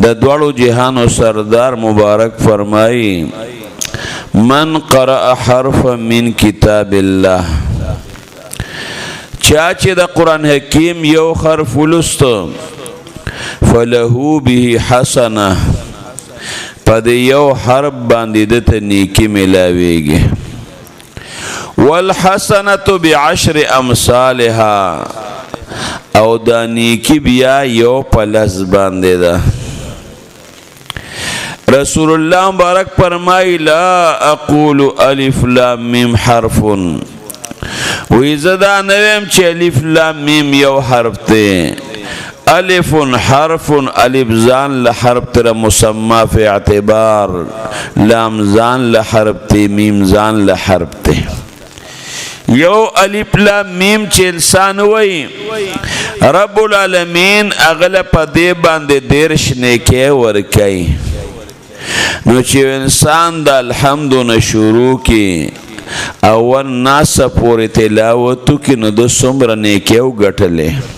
د دوړو جهانو سردار مبارک فرمایي من قرأ حرفا من کتاب الله چا چې د قرآن حکیم یو حرف ولست فله به حسنه پد یو حرف باندې د نیکی ملاویږي والحسنه بعشر امثالها او دا نیکی بیا یو پلس باندې ده رسول الله مبارک فرمای لا اقول الف لام میم حرف وی زدا نویم چې الف لام میم یو حرف ته الف حرف الف ځان له حرف تر مسمى فی اعتبار لام ځان له حرف ته میم ځان له حرف ته یو الف لام میم چې انسان وای رب العالمین اغله په دې باندې دیرش نیکه ورکای نو چې انسان د الحمد نه شروع کی اول ناس پورې تلاوت کې نو د څومره نیکه وګټلې